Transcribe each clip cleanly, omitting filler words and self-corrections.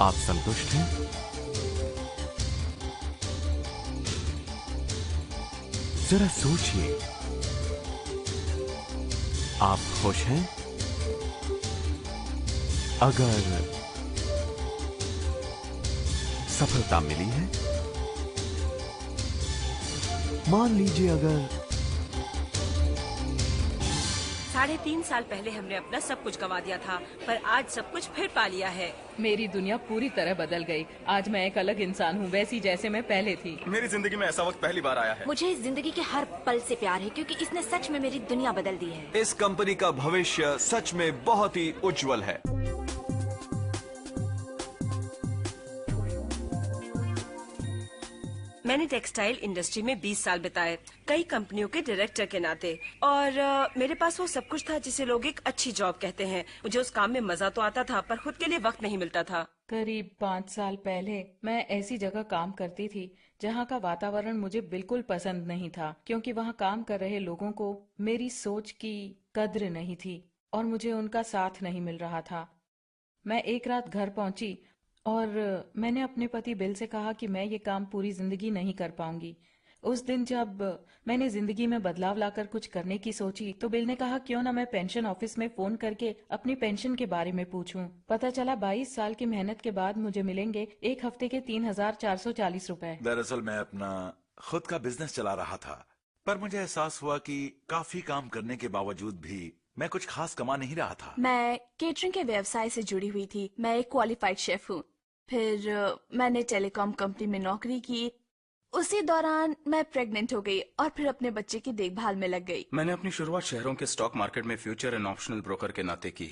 आप संतुष्ट हैं? जरा सोचिए, आप खुश हैं? अगर सफलता मिली है, मान लीजिए अगर 3.5 साल पहले हमने अपना सब कुछ गंवा दिया था, पर आज सब कुछ फिर पा लिया है। मेरी दुनिया पूरी तरह बदल गई। आज मैं एक अलग इंसान हूँ, वैसी जैसे मैं पहले थी। मेरी जिंदगी में ऐसा वक्त पहली बार आया है। मुझे इस जिंदगी के हर पल से प्यार है, क्योंकि इसने सच में मेरी दुनिया बदल दी है। इस कंपनी का भविष्य सच में बहुत ही उज्जवल है। मैंने टेक्सटाइल इंडस्ट्री में 20 साल बिताए, कई कंपनियों के डायरेक्टर के नाते, और मेरे पास वो सब कुछ था जिसे लोग एक अच्छी जॉब कहते हैं। मुझे उस काम में मजा तो आता था, पर खुद के लिए वक्त नहीं मिलता था। करीब 5 साल पहले मैं ऐसी जगह काम करती थी जहाँ का वातावरण मुझे बिल्कुल पसंद नहीं था, क्योंकि वहाँ काम कर रहे लोगों को मेरी सोच की कद्र नहीं थी और मुझे उनका साथ नहीं मिल रहा था। मैं एक रात घर पहुंची और मैंने अपने पति बिल से कहा कि मैं ये काम पूरी जिंदगी नहीं कर पाऊंगी। उस दिन जब मैंने जिंदगी में बदलाव लाकर कुछ करने की सोची तो बिल ने कहा क्यों ना मैं पेंशन ऑफिस में फोन करके अपनी पेंशन के बारे में पूछूं। पता चला 22 साल की मेहनत के बाद मुझे मिलेंगे एक हफ्ते के 3,440 रुपए। दरअसल मैं अपना खुद का बिजनेस चला रहा था, पर मुझे एहसास हुआ कि काफी काम करने के बावजूद भी मैं कुछ खास कमा नहीं रहा था। मैं केटरिंग के व्यवसाय से जुड़ी हुई थी। मैं एक क्वालिफाइड शेफ हूँ। फिर मैंने टेलीकॉम कंपनी में नौकरी की। उसी दौरान मैं प्रेग्नेंट हो गई और फिर अपने बच्चे की देखभाल में लग गई। मैंने अपनी शुरुआत शहरों के स्टॉक मार्केट में फ्यूचर एंड ऑप्शनल ब्रोकर के नाते की।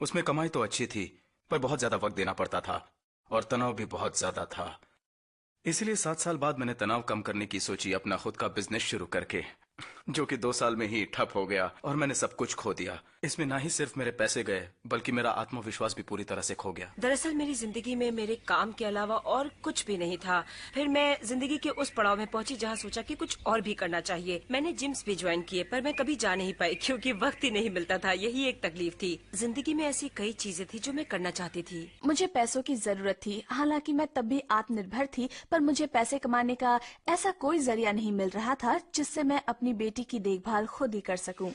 उसमें कमाई तो अच्छी थी, पर बहुत ज्यादा वक्त देना पड़ता था और तनाव भी बहुत ज्यादा था। इसलिए 7 साल बाद मैंने तनाव कम करने की सोची अपना खुद का बिजनेस शुरू करके, जो कि 2 साल में ही ठप हो गया और मैंने सब कुछ खो दिया। इसमें ना ही सिर्फ मेरे पैसे गए, बल्कि मेरा आत्मविश्वास भी पूरी तरह से खो गया। दरअसल मेरी जिंदगी में मेरे काम के अलावा और कुछ भी नहीं था। फिर मैं जिंदगी के उस पड़ाव में पहुंची जहां सोचा कि कुछ और भी करना चाहिए। मैंने जिम्स भी ज्वाइन किए, पर मैं कभी जा नहीं पाई क्योंकि वक्त ही नहीं मिलता था। यही एक तकलीफ थी। जिंदगी में ऐसी कई चीजें थी जो मैं करना चाहती थी। मुझे पैसों की जरूरत थी। हालांकि मैं तब भी आत्मनिर्भर थी, पर मुझे पैसे कमाने का ऐसा कोई जरिया नहीं मिल रहा था जिससे मैं अपनी बेटी की देखभाल खुद ही कर सकूं।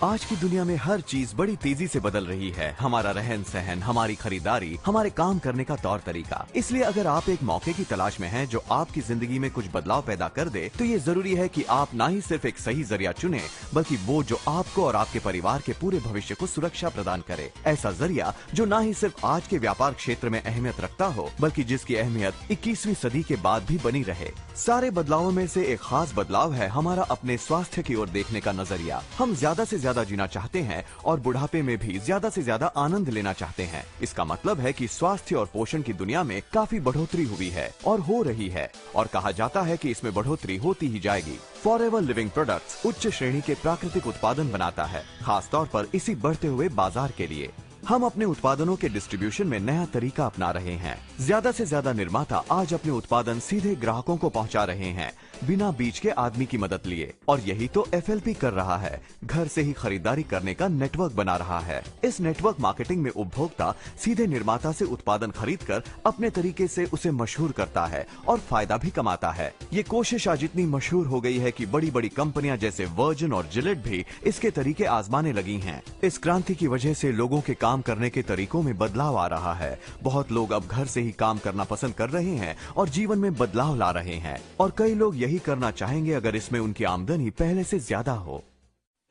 आज की दुनिया में हर चीज बड़ी तेजी से बदल रही है। हमारा रहन सहन, हमारी खरीदारी, हमारे काम करने का तौर तरीका। इसलिए अगर आप एक मौके की तलाश में हैं जो आपकी जिंदगी में कुछ बदलाव पैदा कर दे, तो ये जरूरी है कि आप ना ही सिर्फ एक सही जरिया चुने, बल्कि वो जो आपको और आपके परिवार के पूरे भविष्य को सुरक्षा प्रदान करे। ऐसा जरिया जो ना ही सिर्फ आज के व्यापार क्षेत्र में अहमियत रखता हो, बल्कि जिसकी अहमियत 21वीं सदी के बाद भी बनी रहे। सारे बदलावों में से एक खास बदलाव है हमारा अपने स्वास्थ्य की ओर देखने का नजरिया। हम ज्यादा से ज्यादा जीना चाहते हैं और बुढ़ापे में भी ज्यादा से ज्यादा आनंद लेना चाहते हैं। इसका मतलब है कि स्वास्थ्य और पोषण की दुनिया में काफी बढ़ोतरी हुई है और हो रही है, और कहा जाता है कि इसमें बढ़ोतरी होती ही जाएगी। फॉरएवर लिविंग प्रोडक्ट्स उच्च श्रेणी के प्राकृतिक उत्पादन बनाता है, खास तौर पर इसी बढ़ते हुए बाजार के लिए। हम अपने उत्पादनों के डिस्ट्रीब्यूशन में नया तरीका अपना रहे हैं। ज्यादा से ज्यादा निर्माता आज अपने उत्पादन सीधे ग्राहकों को पहुंचा रहे हैं, बिना बीच के आदमी की मदद लिए। और यही तो एफएलपी कर रहा है, घर से ही खरीदारी करने का नेटवर्क बना रहा है। इस नेटवर्क मार्केटिंग में उपभोक्ता सीधे निर्माता से उत्पादन खरीद कर अपने तरीके से उसे मशहूर करता है और फायदा भी कमाता है। ये कोशिश आज इतनी मशहूर हो गई है कि बड़ी बड़ी कंपनियां जैसे वर्जिन और जिलेट भी इसके तरीके आजमाने लगी हैं। इस क्रांति की वजह से लोगों के काम करने के तरीकों में बदलाव आ रहा है। बहुत लोग अब घर से ही काम करना पसंद कर रहे हैं और जीवन में बदलाव ला रहे हैं, और कई लोग यही करना चाहेंगे अगर इसमें उनकी आमदनी पहले से ज्यादा हो।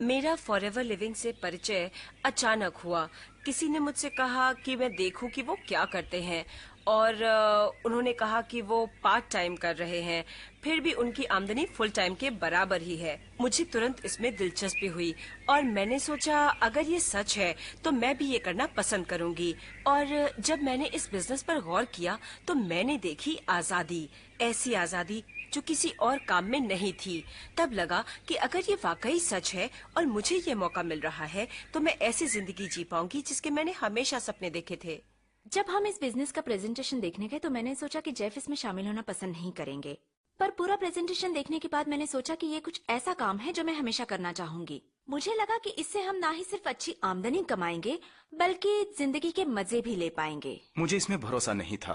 मेरा फॉरएवर लिविंग से परिचय अचानक हुआ। किसी ने मुझसे कहा कि मैं देखूं कि वो क्या करते हैं, और उन्होंने कहा कि वो पार्ट टाइम कर रहे हैं, फिर भी उनकी आमदनी फुल टाइम के बराबर ही है। मुझे तुरंत इसमें दिलचस्पी हुई और मैंने सोचा अगर ये सच है तो मैं भी ये करना पसंद करूंगी। और जब मैंने इस बिजनेस पर गौर किया तो मैंने देखी आजादी, ऐसी आजादी जो किसी और काम में नहीं थी। तब लगा कि अगर ये वाकई सच है और मुझे ये मौका मिल रहा है तो मैं ऐसी जिंदगी जी पाऊंगी जिसके मैंने हमेशा सपने देखे थे। जब हम इस बिजनेस का प्रेजेंटेशन देखने गए तो मैंने सोचा कि जेफ इसमें शामिल होना पसंद नहीं करेंगे, पर पूरा प्रेजेंटेशन देखने के बाद मैंने सोचा कि ये कुछ ऐसा काम है जो मैं हमेशा करना चाहूंगी। मुझे लगा कि इससे हम ना ही सिर्फ अच्छी आमदनी कमाएंगे बल्कि जिंदगी के मजे भी ले पाएंगे। मुझे इसमें भरोसा नहीं था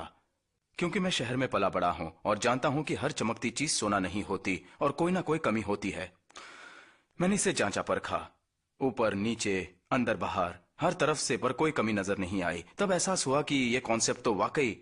क्योंकि मैं शहर में पला बड़ा हूँ और जानता हूँ कि हर चमकती चीज सोना नहीं होती और कोई ना कोई कमी होती है। मैंने इसे जांचा परखा, ऊपर नीचे अंदर बाहर हर तरफ से, पर कोई कमी नजर नहीं आई। तब एहसास हुआ कि ये कॉन्सेप्ट तो वाकई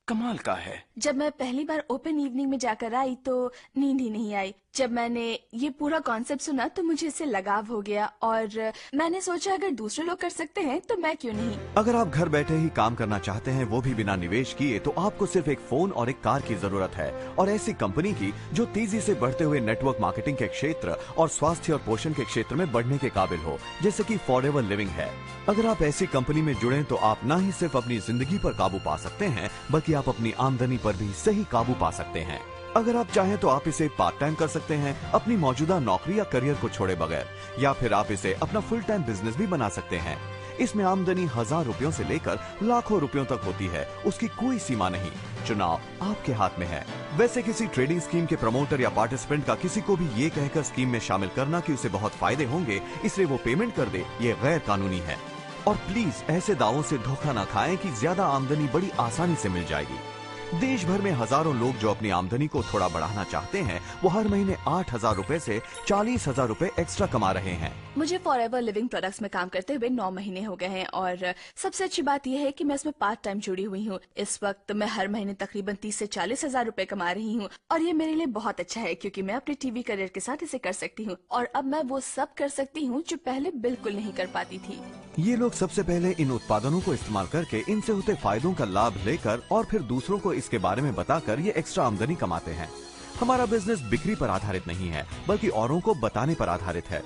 कमाल का है। जब मैं पहली बार ओपन इवनिंग में जाकर आई तो नींद ही नहीं आई। जब मैंने ये पूरा कॉन्सेप्ट सुना तो मुझे इससे लगाव हो गया और मैंने सोचा अगर दूसरे लोग कर सकते हैं तो मैं क्यों नहीं। अगर आप घर बैठे ही काम करना चाहते हैं, वो भी बिना निवेश किए, तो आपको सिर्फ एक फोन और एक कार की जरूरत है, और ऐसी कंपनी की जो तेजी से बढ़ते हुए नेटवर्क मार्केटिंग के क्षेत्र और स्वास्थ्य और पोषण के क्षेत्र में बढ़ने के काबिल हो, जैसे कि फॉरएवर लिविंग है। अगर आप ऐसी कंपनी में जुड़े तो आप न ही सिर्फ अपनी जिंदगी पर काबू पा सकते हैं बल्कि आप अपनी आमदनी पर भी सही काबू पा सकते हैं। अगर आप चाहें तो आप इसे पार्ट टाइम कर सकते हैं अपनी मौजूदा नौकरी या करियर को छोड़े बगैर, या फिर आप इसे अपना फुल टाइम बिजनेस भी बना सकते हैं। इसमें आमदनी 1000 रुपयों से लेकर लाखों रुपयों तक होती है, उसकी कोई सीमा नहीं। चुनाव आपके हाथ में है। वैसे किसी ट्रेडिंग स्कीम के प्रमोटर या पार्टिसिपेंट का किसी को भी ये कहकर स्कीम में शामिल करना कि उसे बहुत फायदे होंगे इसलिए वो पेमेंट कर दे, ये गैर कानूनी है। और प्लीज ऐसे दावों से धोखा न खाएं कि ज्यादा आमदनी बड़ी आसानी से मिल जाएगी। देश भर में हजारों लोग जो अपनी आमदनी को थोड़ा बढ़ाना चाहते हैं, वो हर महीने 8,000 रुपए से 40,000 रुपए एक्स्ट्रा कमा रहे हैं। मुझे फॉरएवर लिविंग प्रोडक्ट्स में काम करते हुए 9 महीने हो गए हैं और सबसे अच्छी बात यह है कि मैं इसमें पार्ट टाइम जुड़ी हुई हूँ। इस वक्त मैं हर महीने तकरीबन 30 से 40,000 रुपए कमा रही हूँ और ये मेरे लिए बहुत अच्छा है क्योंकि मैं अपने टीवी करियर के साथ इसे कर सकती हूँ और अब मैं वो सब कर सकती हूँ जो पहले बिल्कुल नहीं कर पाती थी। ये लोग सबसे पहले इन उत्पादनों को इस्तेमाल करके इनसे होते फायदों का लाभ लेकर और फिर दूसरों को इसके बारे में बताकर ये एक्स्ट्रा आमदनी कमाते हैं। हमारा बिजनेस बिक्री पर आधारित नहीं है बल्कि औरों को बताने पर आधारित है।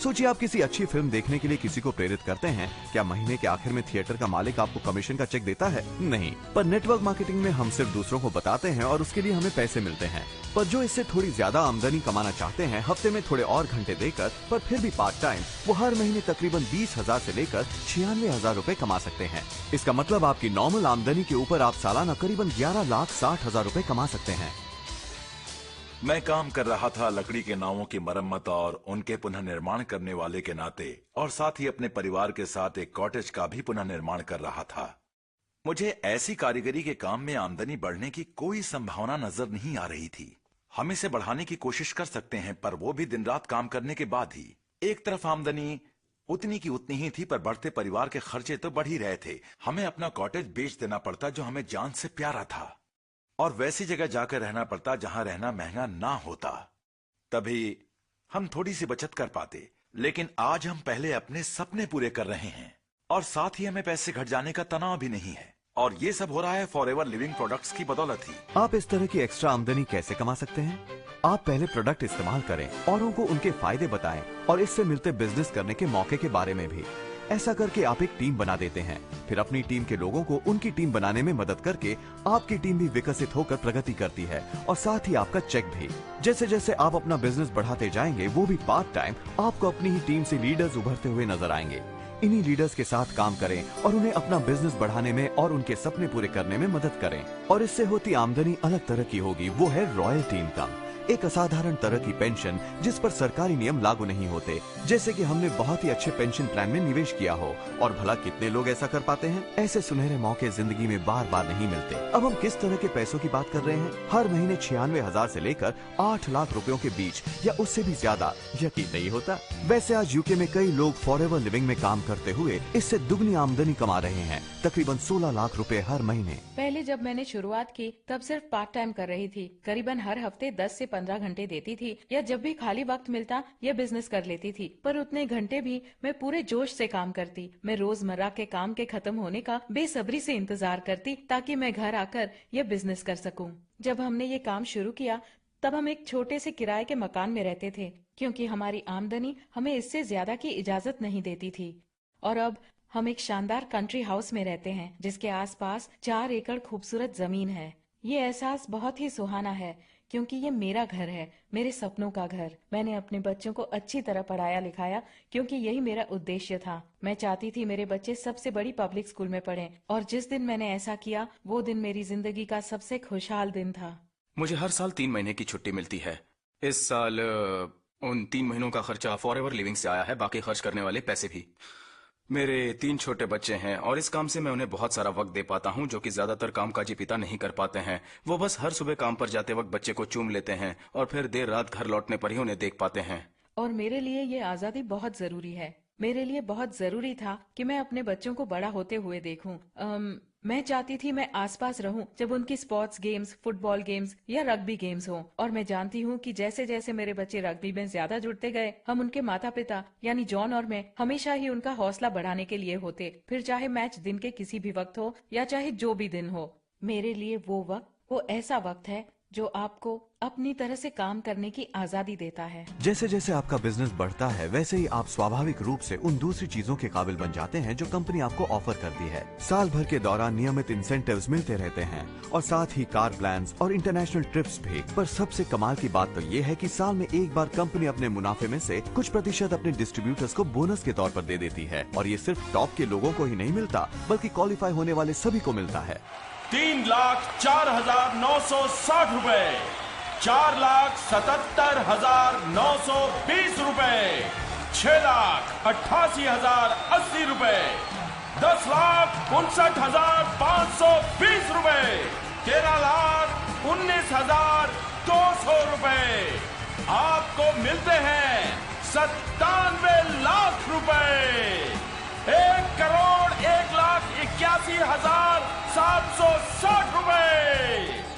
सोचिए, आप किसी अच्छी फिल्म देखने के लिए किसी को प्रेरित करते हैं, क्या महीने के आखिर में थिएटर का मालिक आपको कमीशन का चेक देता है? नहीं। पर नेटवर्क मार्केटिंग में हम सिर्फ दूसरों को बताते हैं और उसके लिए हमें पैसे मिलते हैं। पर जो इससे थोड़ी ज्यादा आमदनी कमाना चाहते हैं, हफ्ते में थोड़े और घंटे देकर पर फिर भी पार्ट टाइम, वो हर महीने तकरीबन 20,000 से लेकर 96,000 रुपए कमा सकते हैं। इसका मतलब आपकी नॉर्मल आमदनी के ऊपर आप सालाना करीबन 11,60,000 रुपए कमा सकते हैं। मैं काम कर रहा था लकड़ी के नावों की मरम्मत और उनके पुनः निर्माण करने वाले के नाते, और साथ ही अपने परिवार के साथ एक कॉटेज का भी पुनः निर्माण कर रहा था। मुझे ऐसी कारीगरी के काम में आमदनी बढ़ने की कोई संभावना नजर नहीं आ रही थी। हम इसे बढ़ाने की कोशिश कर सकते हैं, पर वो भी दिन रात काम करने के बाद ही। एक तरफ आमदनी उतनी की उतनी ही थी, पर बढ़ते परिवार के खर्चे तो बढ़ ही रहे थे। हमें अपना कॉटेज बेच देना पड़ता जो हमें जान से प्यारा था, और वैसी जगह जाकर रहना पड़ता जहां रहना महंगा ना होता। तभी हम थोड़ी सी बचत कर पाते। लेकिन आज हम पहले अपने सपने पूरे कर रहे हैं और साथ ही हमें पैसे घट जाने का तनाव भी नहीं है, और ये सब हो रहा है फॉरएवर लिविंग प्रोडक्ट्स की बदौलत ही। आप इस तरह की एक्स्ट्रा आमदनी कैसे कमा सकते हैं? आप पहले प्रोडक्ट इस्तेमाल करें, औरों को उनके फायदे बताएं और इससे मिलते बिजनेस करने के मौके के बारे में भी। ऐसा करके आप एक टीम बना देते हैं, फिर अपनी टीम के लोगों को उनकी टीम बनाने में मदद करके आपकी टीम भी विकसित होकर प्रगति करती है, और साथ ही आपका चेक भी। जैसे जैसे आप अपना बिजनेस बढ़ाते जाएंगे, वो भी पार्ट टाइम, आपको अपनी ही टीम से लीडर्स उभरते हुए नजर आएंगे। इन्हीं लीडर्स के साथ काम करें और उन्हें अपना बिजनेस बढ़ाने में और उनके सपने पूरे करने में मदद करें, और इससे होती आमदनी अलग तरह की होगी। वो है रॉयल्टी इनकम, एक असाधारण तरह की पेंशन जिस पर सरकारी नियम लागू नहीं होते। जैसे कि हमने बहुत ही अच्छे पेंशन प्लान में निवेश किया हो, और भला कितने लोग ऐसा कर पाते हैं? ऐसे सुनहरे मौके जिंदगी में बार बार नहीं मिलते। अब हम किस तरह के पैसों की बात कर रहे हैं? हर महीने 96,000 से लेकर 8 लाख रुपयों के बीच, या उससे भी ज्यादा। यकीन नहीं होता? वैसे आज यूके में कई लोग फॉरएवर लिविंग में काम करते हुए इससे दुगनी आमदनी कमा रहे हैं, तकरीबन 16 लाख रुपए हर महीने। पहले जब मैंने शुरुआत की तब सिर्फ पार्ट टाइम कर रही थी। करीबन हर हफ्ते 10 से 15 घंटे देती थी, या जब भी खाली वक्त मिलता यह बिजनेस कर लेती थी। पर उतने घंटे भी मैं पूरे जोश से काम करती। मैं रोजमर्रा के काम के खत्म होने का बेसब्री से इंतजार करती ताकि मैं घर आकर यह बिजनेस कर सकूं। जब हमने ये काम शुरू किया तब हम एक छोटे से किराए के मकान में रहते थे, क्योंकि हमारी आमदनी हमें इससे ज्यादा की इजाजत नहीं देती थी। और अब हम एक शानदार कंट्री हाउस में रहते हैं जिसके आसपास 4 एकड़ खूबसूरत जमीन है। ये एहसास बहुत ही सुहाना है क्योंकि ये मेरा घर है, मेरे सपनों का घर। मैंने अपने बच्चों को अच्छी तरह पढ़ाया लिखाया क्योंकि यही मेरा उद्देश्य था। मैं चाहती थी मेरे बच्चे सबसे बड़ी पब्लिक स्कूल में पढ़ें, और जिस दिन मैंने ऐसा किया वो दिन मेरी जिंदगी का सबसे खुशहाल दिन था। मुझे हर साल 3 महीने की छुट्टी मिलती है। इस साल उन 3 महीनों का खर्चा फॉरएवर लिविंग से आया है, बाकी खर्च करने वाले पैसे भी। मेरे 3 छोटे बच्चे हैं और इस काम से मैं उन्हें बहुत सारा वक्त दे पाता हूँ, जो कि ज्यादातर कामकाजी पिता नहीं कर पाते हैं। वो बस हर सुबह काम पर जाते वक्त बच्चे को चूम लेते हैं और फिर देर रात घर लौटने पर ही उन्हें देख पाते हैं। और मेरे लिए ये आजादी बहुत जरूरी है। मेरे लिए बहुत जरूरी था कि मैं अपने बच्चों को बड़ा होते हुए देखूं। मैं चाहती थी मैं आसपास रहूं जब उनकी स्पोर्ट्स गेम्स, फुटबॉल गेम्स या रग्बी गेम्स हों। और मैं जानती हूं कि जैसे जैसे मेरे बच्चे रग्बी में ज्यादा जुड़ते गए, हम उनके माता पिता यानी जॉन और मैं हमेशा ही उनका हौसला बढ़ाने के लिए होते, फिर चाहे मैच दिन के किसी भी वक्त हो या चाहे जो भी दिन हो। मेरे लिए वो वक्त, वो ऐसा वक्त है जो आपको अपनी तरह से काम करने की आजादी देता है। जैसे जैसे आपका बिजनेस बढ़ता है, वैसे ही आप स्वाभाविक रूप से उन दूसरी चीजों के काबिल बन जाते हैं जो कंपनी आपको ऑफर करती है। साल भर के दौरान नियमित इंसेंटिव्स मिलते रहते हैं और साथ ही कार प्लान्स और इंटरनेशनल ट्रिप्स भी। पर सबसे कमाल की बात तो ये है कि साल में एक बार कंपनी अपने मुनाफे में से कुछ प्रतिशत अपने डिस्ट्रीब्यूटर्स को बोनस के तौर पर दे देती है। और ये सिर्फ टॉप के लोगों को ही नहीं मिलता, बल्कि क्वालिफाई होने वाले सभी को मिलता है। 3,04,960 रुपए, 4,77,920 रुपए, 6,88,080 रुपए, 10,59,520 रुपए, 13,19,200 रुपए। आपको मिलते हैं 97 लाख रुपए। 1,01,81,760 रुपए।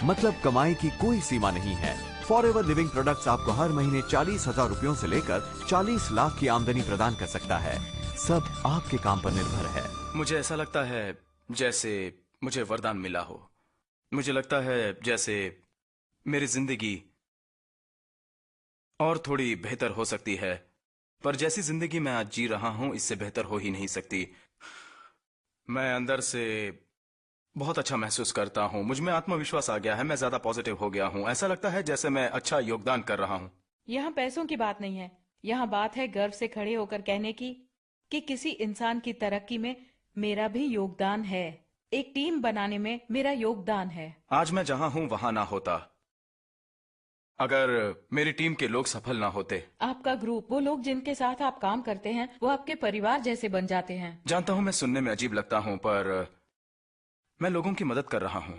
मतलब कमाई की कोई सीमा नहीं है। फॉरएवर लिविंग प्रोडक्ट्स आपको हर महीने 40,000 रुपयों से लेकर 40 लाख की आमदनी प्रदान कर सकता है। सब आपके काम पर निर्भर है। मुझे ऐसा लगता है जैसे मुझे वरदान मिला हो। मुझे लगता है जैसे मेरी जिंदगी और थोड़ी बेहतर हो सकती है, पर जैसी जिंदगी मैं आज जी रहा हूं, इससे बेहतर हो ही नहीं सकती। मैं अंदर से बहुत अच्छा महसूस करता हूं। मुझ में आत्मविश्वास आ गया है, मैं ज्यादा पॉजिटिव हो गया हूं। ऐसा लगता है जैसे मैं अच्छा योगदान कर रहा हूं। यहाँ पैसों की बात नहीं है, यहाँ बात है गर्व से खड़े होकर कहने की कि किसी इंसान की तरक्की में मेरा भी योगदान है, एक टीम बनाने में मेरा योगदान है। आज मैं जहां हूं वहां ना होता अगर मेरी टीम के लोग सफल ना होते। आपका ग्रुप, वो लोग जिनके साथ आप काम करते हैं, वो आपके परिवार जैसे बन जाते हैं। जानता हूं मैं सुनने में अजीब लगता हूं, पर मैं लोगों की मदद कर रहा हूं,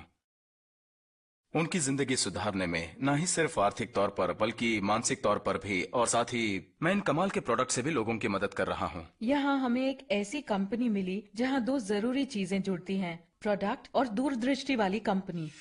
उनकी जिंदगी सुधारने में, ना ही सिर्फ आर्थिक तौर पर बल्कि मानसिक तौर पर भी। और साथ ही मैं इन कमाल के प्रोडक्ट से भी लोगों की मदद कर रहा हूं। यहाँ हमें एक ऐसी कंपनी मिली जहाँ 2 जरूरी चीजें जुड़ती हैं, प्रोडक्ट और दूरदृष्टि वाली कंपनी।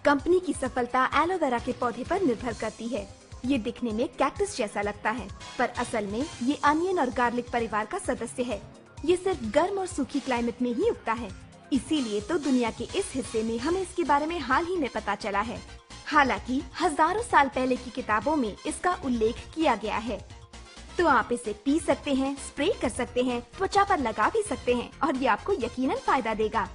कंपनी की सफलता एलोवेरा के पौधे पर निर्भर करती है। ये दिखने में कैक्टस जैसा लगता है, पर असल में ये अनियन और गार्लिक परिवार का सदस्य है। ये सिर्फ गर्म और सूखी क्लाइमेट में ही उगता है, इसीलिए तो दुनिया के इस हिस्से में हमें इसके बारे में हाल ही में पता चला है। हालांकि हजारों साल पहले की किताबों में इसका उल्लेख किया गया है। तो आप इसे पी सकते हैं, स्प्रे कर सकते हैं, त्वचा पर लगा भी सकते हैं और ये आपको यकीनन फायदा देगा।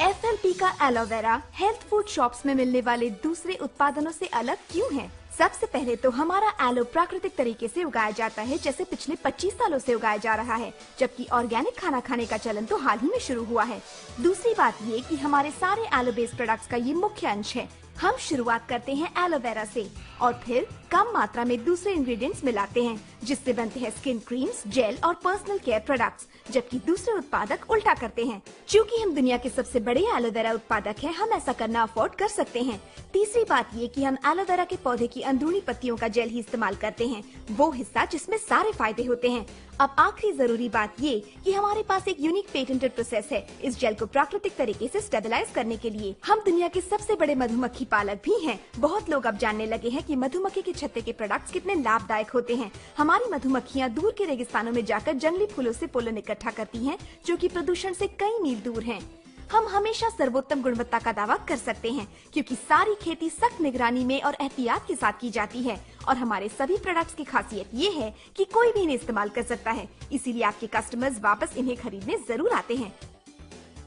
FLP का एलोवेरा हेल्थ फूड शॉप्स में मिलने वाले दूसरे उत्पादनों से अलग क्यों है? सबसे पहले तो हमारा एलो प्राकृतिक तरीके से उगाया जाता है, जैसे पिछले 25 सालों से उगाया जा रहा है, जबकि ऑर्गेनिक खाना खाने का चलन तो हाल ही में शुरू हुआ है। दूसरी बात ये कि हमारे सारे एलो बेस्ड प्रोडक्ट्स का ये मुख्य अंश है। हम शुरुआत करते हैं एलोवेरा से और फिर कम मात्रा में दूसरे इंग्रेडिएंट्स मिलाते हैं, जिससे बनते हैं स्किन क्रीम्स, जेल और पर्सनल केयर प्रोडक्ट्स, जबकि दूसरे उत्पादक उल्टा करते हैं। क्योंकि हम दुनिया के सबसे बड़े एलोवेरा उत्पादक हैं, हम ऐसा करना अफोर्ड कर सकते हैं। तीसरी बात ये कि हम एलोवेरा के पौधे की अंदरूनी पत्तियों का जेल ही इस्तेमाल करते हैं, वो हिस्सा जिसमें सारे फायदे होते हैं। अब आखिरी जरूरी बात ये कि हमारे पास एक यूनिक पेटेंटेड प्रोसेस है इस जेल को प्राकृतिक तरीके से स्टेबलाइज करने के लिए। हम दुनिया के सबसे बड़े मधुमक्खी पालक भी हैं। बहुत लोग अब जानने लगे हैं कि मधुमक्खी के छत्ते के प्रोडक्ट्स कितने लाभदायक होते हैं। हमारी मधुमक्खियाँ दूर के रेगिस्तानों में जाकर जंगली फूलों से पोलन इकट्ठा करती हैं, जो कि प्रदूषण से कई मील दूर हैं। हम हमेशा सर्वोत्तम गुणवत्ता का दावा कर सकते हैं, क्योंकि सारी खेती सख्त निगरानी में और एहतियात के साथ की जाती है। और हमारे सभी प्रोडक्ट्स की खासियत ये है कि कोई भी इन्हें इस्तेमाल कर सकता है, इसीलिए आपके कस्टमर्स वापस इन्हें खरीदने जरूर आते हैं।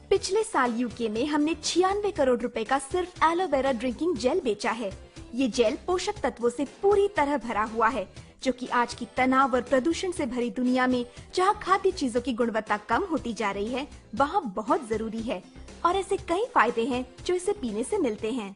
पिछले साल यूके में हमने 96 करोड़ रुपए का सिर्फ एलोवेरा ड्रिंकिंग जेल बेचा है। ये जेल पोषक तत्वों से पूरी तरह भरा हुआ है, जो कि आज की तनाव और प्रदूषण से भरी दुनिया में, जहां खाद्य चीजों की गुणवत्ता कम होती जा रही है, वहां बहुत जरूरी है। और ऐसे कई फायदे हैं जो इसे पीने से मिलते हैं।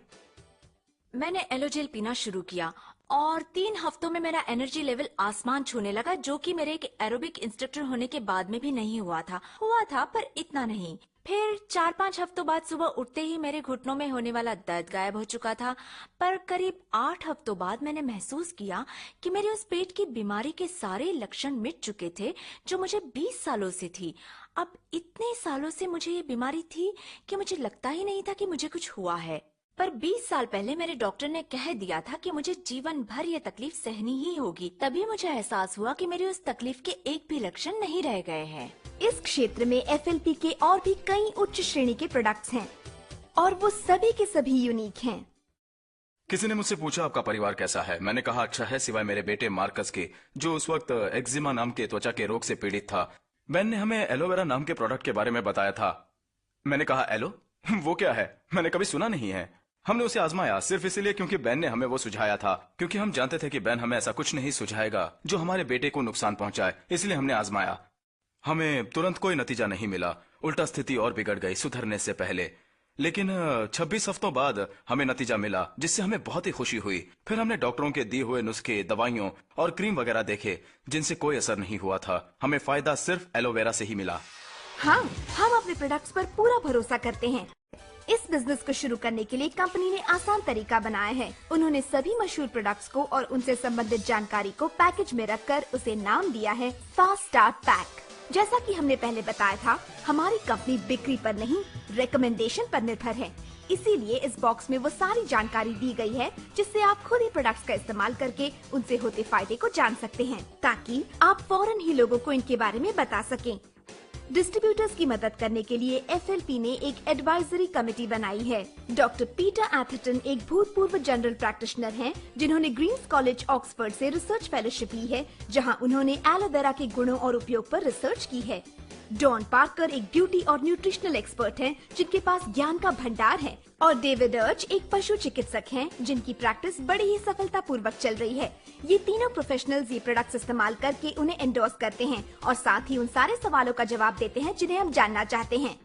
मैंने एलो जेल पीना शुरू किया और 3 हफ्तों में मेरा एनर्जी लेवल आसमान छूने लगा, जो कि मेरे एक एरोबिक इंस्ट्रक्टर होने के बाद में भी नहीं हुआ था पर इतना नहीं। फिर 4-5 हफ्तों बाद सुबह उठते ही मेरे घुटनों में होने वाला दर्द गायब हो चुका था। पर करीब 8 हफ्तों बाद मैंने महसूस किया कि मेरे उस पेट की बीमारी के सारे लक्षण मिट चुके थे जो मुझे 20 सालों से थी। अब इतने सालों से मुझे ये बीमारी थी कि मुझे लगता ही नहीं था कि मुझे कुछ हुआ है। पर 20 साल पहले मेरे डॉक्टर ने कह दिया था कि मुझे जीवन भर ये तकलीफ सहनी ही होगी। तभी मुझे एहसास हुआ कि मेरी उस तकलीफ के एक भी लक्षण नहीं रह गए हैं। इस क्षेत्र में FLP के और भी कई उच्च श्रेणी के प्रोडक्ट्स हैं और वो सभी के सभी यूनिक हैं। किसी ने मुझसे पूछा आपका परिवार कैसा है। मैंने कहा अच्छा है, सिवाय मेरे बेटे मार्कस के, जो उस वक्त एक्जिमा नाम के त्वचा के रोग से पीड़ित था। बेन ने हमें एलोवेरा नाम के प्रोडक्ट के बारे में बताया था। मैंने कहा एलो वो क्या है, मैंने कभी सुना नहीं है। हमने उसे आजमाया सिर्फ इसलिए क्योंकि बेन ने हमें वो सुझाया था, क्योंकि हम जानते थे कि बेन हमें ऐसा कुछ नहीं सुझाएगा जो हमारे बेटे को नुकसान पहुंचाए। इसलिए हमने आजमाया। हमें तुरंत कोई नतीजा नहीं मिला, उल्टा स्थिति और बिगड़ गई सुधरने से पहले। लेकिन 26 हफ्तों बाद हमें नतीजा मिला, जिससे हमें बहुत ही खुशी हुई। फिर हमने डॉक्टरों के दिए हुए नुस्खे, दवाइयों और क्रीम वगैरह देखे, जिनसे कोई असर नहीं हुआ था। हमें फायदा सिर्फ एलोवेरा से ही मिला। हाँ, हम अपने प्रोडक्ट्स पर पूरा भरोसा करते हैं। इस बिजनेस को शुरू करने के लिए कंपनी ने आसान तरीका बनाया है। उन्होंने सभी मशहूर प्रोडक्ट्स को और उनसे संबंधित जानकारी को पैकेज में रखकर उसे नाम दिया है फास्ट स्टार्ट पैक। जैसा कि हमने पहले बताया था, हमारी कंपनी बिक्री पर नहीं, रिकमेंडेशन पर निर्भर है। इसीलिए इस बॉक्स में वो सारी जानकारी दी गई है जिससे आप खुद ही प्रोडक्ट्स का इस्तेमाल करके उनसे होते फायदे को जान सकते हैं, ताकि आप फौरन ही लोगों को इनके बारे में बता सकें। डिस्ट्रीब्यूटर्स की मदद करने के लिए FLP ने एक एडवाइजरी कमेटी बनाई है। डॉक्टर पीटर एथरटन एक भूतपूर्व जनरल प्रैक्टिशनर हैं, जिन्होंने ग्रीन्स कॉलेज ऑक्सफोर्ड से रिसर्च फेलोशिप ली है, जहां उन्होंने एलोवेरा के गुणों और उपयोग पर रिसर्च की है। डॉन पार्कर एक ब्यूटी और न्यूट्रिशनल एक्सपर्ट हैं, जिनके पास ज्ञान का भंडार है, और डेविड अर्च एक पशु चिकित्सक हैं, जिनकी प्रैक्टिस बड़ी ही सफलतापूर्वक चल रही है। ये तीनों प्रोफेशनल्स ये प्रोडक्ट्स इस्तेमाल करके उन्हें एंडोर्स करते हैं और साथ ही उन सारे सवालों का जवाब देते हैं जिन्हें हम जानना चाहते हैं।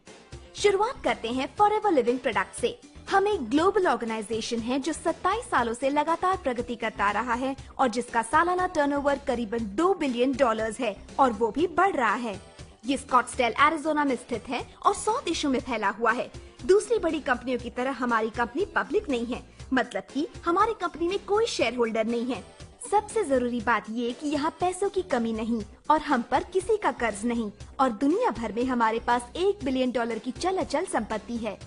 शुरुआत करते हैं फॉरएवर लिविंग प्रोडक्ट से। हम एक ग्लोबल ऑर्गेनाइजेशन है जो 27 सालों से लगातार प्रगति करता रहा है और जिसका सालाना टर्नओवर करीबन $2 बिलियन है और वो भी बढ़ रहा है। ये स्कॉट्सडेल एरिजोना में स्थित है और 100 देशों में फैला हुआ है। दूसरी बड़ी कंपनियों की तरह हमारी कंपनी पब्लिक नहीं है, मतलब कि हमारी कंपनी में कोई शेयर होल्डर नहीं है। सबसे जरूरी बात ये कि यहाँ पैसों की कमी नहीं और हम पर किसी का कर्ज नहीं, और दुनिया भर में हमारे पास $1 बिलियन की चल अचल संपत्ति है।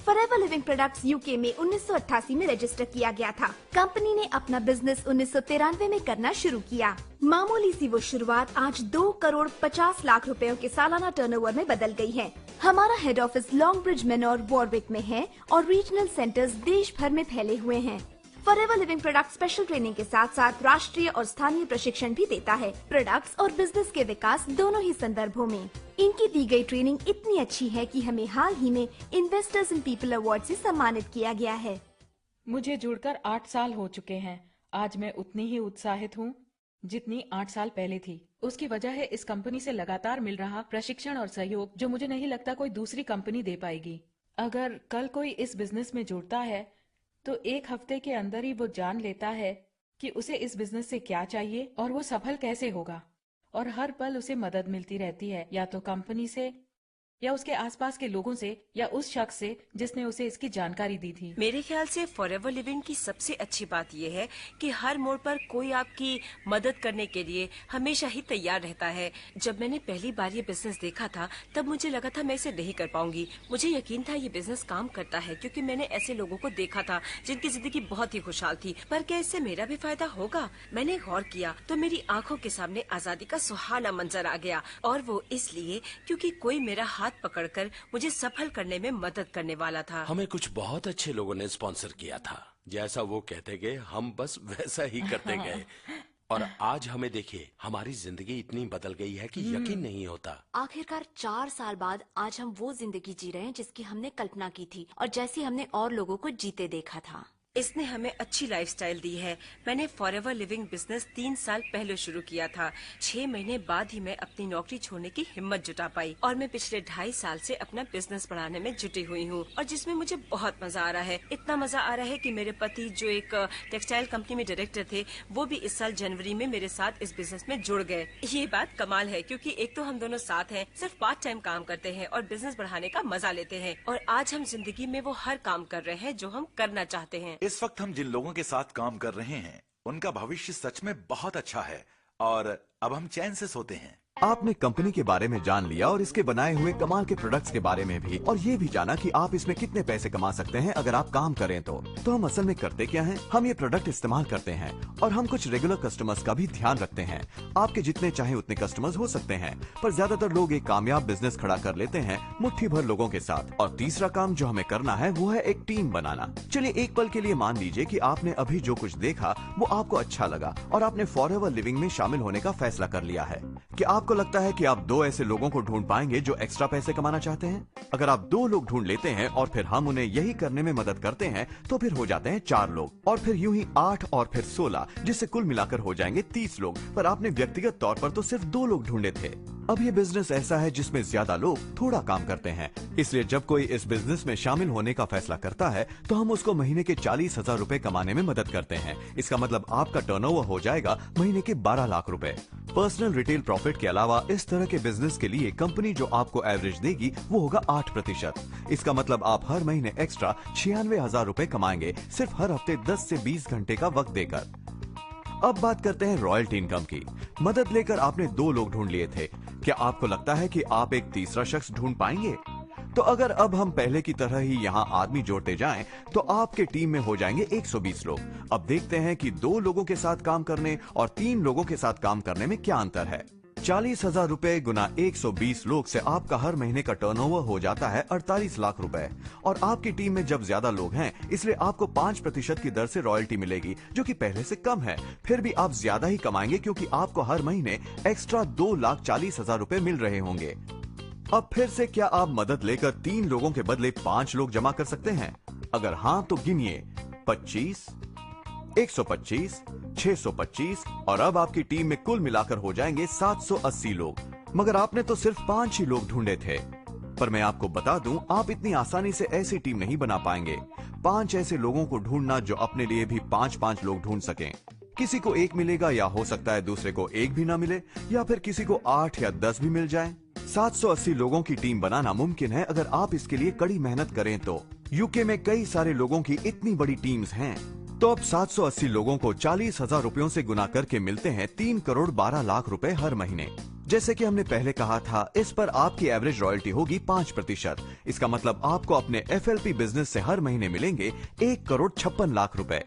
फॉरएवर लिविंग प्रोडक्ट्स यूके में 1988 में रजिस्टर किया गया था। कंपनी ने अपना बिजनेस 1993 में करना शुरू किया। मामूली सी वो शुरुआत आज 2 करोड़ 50 लाख रुपयों के सालाना टर्नओवर में बदल गई है। हमारा head office Longbridge Manor Warwick में है और रीजनल सेंटर्स देश भर में फैले हुए हैं। Forever living product special training के साथ साथ राष्ट्रीय और स्थानीय प्रशिक्षण भी देता है, प्रोडक्ट्स और बिजनेस के विकास दोनों ही संदर्भों में। इनकी दी गई ट्रेनिंग इतनी अच्छी है कि हमें हाल ही में इन्वेस्टर्स इन पीपल अवार्ड से सम्मानित किया गया है। मुझे जुड़कर 8 साल हो चुके हैं। आज मैं उतनी ही उत्साहित हूँ जितनी 8 साल पहले थी। उसकी वजह है इस कंपनी से लगातार मिल रहा प्रशिक्षण और सहयोग, जो मुझे नहीं लगता कोई दूसरी कंपनी दे पाएगी। अगर कल कोई इस बिजनेस में जुड़ता है तो 1 हफ्ते के अंदर ही वो जान लेता है कि उसे इस बिजनेस से क्या चाहिए और वो सफल कैसे होगा, और हर पल उसे मदद मिलती रहती है, या तो कंपनी से या उसके आसपास के लोगों से या उस शख्स से जिसने उसे इसकी जानकारी दी थी। मेरे ख्याल से फॉरएवर लिविंग की सबसे अच्छी बात यह है कि हर मोड़ पर कोई आपकी मदद करने के लिए हमेशा ही तैयार रहता है। जब मैंने पहली बार ये बिजनेस देखा था तब मुझे लगा था मैं इसे नहीं कर पाऊंगी। मुझे यकीन था ये बिजनेस काम करता है क्योंकि मैंने ऐसे लोगों को देखा था जिनकी जिंदगी बहुत ही खुशहाल थी। पर क्या इससे मेरा भी फायदा होगा? मैंने गौर किया तो मेरी आंखों के सामने आजादी का सुहाना मंजर आ गया, और वो इसलिए क्योंकि कोई मेरा हाथ पकड़कर मुझे सफल करने में मदद करने वाला था। हमें कुछ बहुत अच्छे लोगों ने स्पॉन्सर किया था। जैसा वो कहते गए हम बस वैसा ही करते गए, और आज हमें देखिए हमारी जिंदगी इतनी बदल गई है कि यकीन नहीं होता। आखिरकार 4 साल बाद आज हम वो जिंदगी जी रहे हैं जिसकी हमने कल्पना की थी और जैसी हमने और लोगों को जीते देखा था। इसने हमें अच्छी लाइफस्टाइल दी है। मैंने फॉरएवर लिविंग बिजनेस 3 साल पहले शुरू किया था। 6 महीने बाद ही मैं अपनी नौकरी छोड़ने की हिम्मत जुटा पाई और मैं पिछले 2.5 साल से अपना बिजनेस बढ़ाने में जुटी हुई हूँ और जिसमें मुझे बहुत मजा आ रहा है। इतना मजा आ रहा है कि मेरे पति जो एक टेक्सटाइल कंपनी में डायरेक्टर थे, वो भी इस साल जनवरी में मेरे साथ इस बिजनेस में जुड़ गए। ये बात कमाल है क्योंकि एक तो हम दोनों साथ हैं, सिर्फ पार्ट टाइम काम करते हैं और बिजनेस बढ़ाने का मजा लेते हैं और आज हम जिंदगी में वो हर काम कर रहे हैं जो हम करना चाहते हैं। इस वक्त हम जिन लोगों के साथ काम कर रहे हैं उनका भविष्य सच में बहुत अच्छा है और अब हम चैन से सोते हैं। आपने कंपनी के बारे में जान लिया और इसके बनाए हुए कमाल के प्रोडक्ट्स के बारे में भी, और ये भी जाना कि आप इसमें कितने पैसे कमा सकते हैं अगर आप काम करें तो हम असल में करते क्या हैं? हम ये प्रोडक्ट इस्तेमाल करते हैं और हम कुछ रेगुलर कस्टमर्स का भी ध्यान रखते हैं। आपके जितने चाहे उतने कस्टमर्स हो सकते हैं, पर ज्यादातर लोग एक कामयाब बिजनेस खड़ा कर लेते हैं मुट्ठी भर लोगों के साथ। और तीसरा काम जो हमें करना है वो है एक टीम बनाना। चलिए एक पल के लिए मान लीजिए कि आपने अभी जो कुछ देखा वो आपको अच्छा लगा और आपने फॉरएवर लिविंग में शामिल होने का फैसला कर लिया है। क्या आपको लगता है कि आप 2 ऐसे लोगों को ढूंढ पाएंगे जो एक्स्ट्रा पैसे कमाना चाहते हैं? अगर आप 2 लोग ढूंढ लेते हैं और फिर हम उन्हें यही करने में मदद करते हैं तो फिर हो जाते हैं 4 लोग और फिर यूं ही 8 और फिर 16, जिससे कुल मिलाकर हो जाएंगे 30 लोग। पर आपने व्यक्तिगत तौर पर तो सिर्फ 2 लोग ढूंढे थे। अब ये बिजनेस ऐसा है जिसमें ज्यादा लोग थोड़ा काम करते हैं, इसलिए जब कोई इस बिजनेस में शामिल होने का फैसला करता है तो हम उसको महीने के 40,000 रुपए कमाने में मदद करते हैं। इसका मतलब आपका टर्नओवर हो जाएगा महीने के 12 लाख रुपए। पर्सनल रिटेल प्रॉफिट के अलावा इस तरह के बिजनेस के लिए कंपनी जो आपको एवरेज देगी वो होगा 8%। इसका मतलब आप हर महीने एक्स्ट्रा 96,000 रुपए कमाएंगे, सिर्फ हर हफ्ते 10 से 20 घंटे का वक्त देकर। अब बात करते हैं रॉयल्टी इनकम की। मदद लेकर आपने 2 लोग ढूंढ लिए थे। क्या आपको लगता है कि आप एक तीसरा शख्स ढूंढ पाएंगे? तो अगर अब हम पहले की तरह ही यहाँ आदमी जोड़ते जाएं, तो आपके टीम में हो जाएंगे 120 लोग। अब देखते हैं कि 2 लोगों के साथ काम करने और 3 लोगों के साथ काम करने में क्या अंतर है। 40,000 रुपए गुना 120 लोग से आपका हर महीने का टर्नओवर हो जाता है 48 लाख रुपए। और आपकी टीम में जब ज्यादा लोग हैं, इसलिए आपको 5% की दर से रॉयल्टी मिलेगी, जो कि पहले से कम है। फिर भी आप ज्यादा ही कमाएंगे क्योंकि आपको हर महीने एक्स्ट्रा 2,40,000 रुपए मिल रहे होंगे। अब फिर से क्या आप मदद लेकर 3 लोगों के बदले 5 लोग जमा कर सकते हैं? अगर हाँ तो गिनिए 25, 125, 625 और अब आपकी टीम में कुल मिलाकर हो जाएंगे 780 लोग। मगर आपने तो सिर्फ 5 ही लोग ढूंढे थे। पर मैं आपको बता दूं, आप इतनी आसानी से ऐसी टीम नहीं बना पाएंगे। 5 ऐसे लोगों को ढूंढना जो अपने लिए भी 5-5 लोग ढूंढ सकें। किसी को 1 मिलेगा या हो सकता है दूसरे को 1 भी ना मिले, या फिर किसी को 8 या 10 भी मिल जाए। 780 लोगों की टीम बनाना मुमकिन है अगर आप इसके लिए कड़ी मेहनत करें तो। यूके में कई सारे लोगों की इतनी बड़ी टीम्स हैं। तो अब 780 लोगों को 40,000 रुपयों से गुना करके मिलते हैं 3 करोड़ 12 लाख रुपए हर महीने। जैसे कि हमने पहले कहा था, इस पर आपकी एवरेज रॉयल्टी होगी 5%। इसका मतलब आपको अपने FLP बिजनेस से हर महीने मिलेंगे 1 करोड़ 56 लाख रुपए।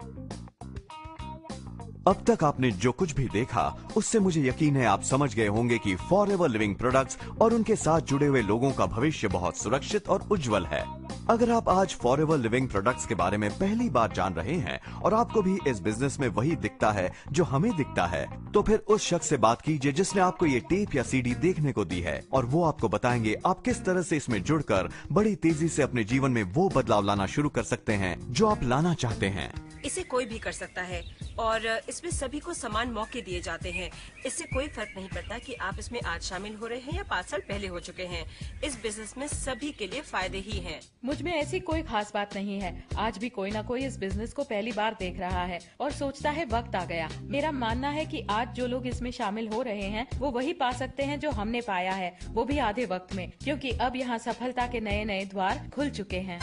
अब तक आपने जो कुछ भी देखा उससे मुझे यकीन है आप समझ गए होंगे कि फॉरएवर लिविंग प्रोडक्ट्स और उनके साथ जुड़े हुए लोगों का भविष्य बहुत सुरक्षित और उज्जवल है। अगर आप आज फॉरएवर लिविंग प्रोडक्ट्स के बारे में पहली बार जान रहे हैं और आपको भी इस बिजनेस में वही दिखता है जो हमें दिखता है, तो फिर उस शख्स से बात कीजिए जिसने आपको ये टेप या CD देखने को दी है और वो आपको बताएंगे आप किस तरह से इसमें जुड़कर बड़ी तेजी से अपने जीवन में वो बदलाव लाना शुरू कर सकते हैं जो आप लाना चाहते हैं। इसे कोई भी कर सकता है और इसमें सभी को समान मौके दिए जाते हैं। इससे कोई फर्क नहीं पड़ता कि आप इसमें आज शामिल हो रहे हैं या 5 साल पहले हो चुके हैं। इस बिजनेस में सभी के लिए फायदे ही हैं। मुझ में ऐसी कोई खास बात नहीं है। आज भी कोई ना कोई इस बिजनेस को पहली बार देख रहा है और सोचता है वक्त आ गया। मेरा मानना है कि आज जो लोग इसमें शामिल हो रहे हैं वो वही पा सकते हैं जो हमने पाया है, वो भी आधे वक्त में, क्योंकि अब यहाँ सफलता के नए नए द्वार खुल चुके हैं।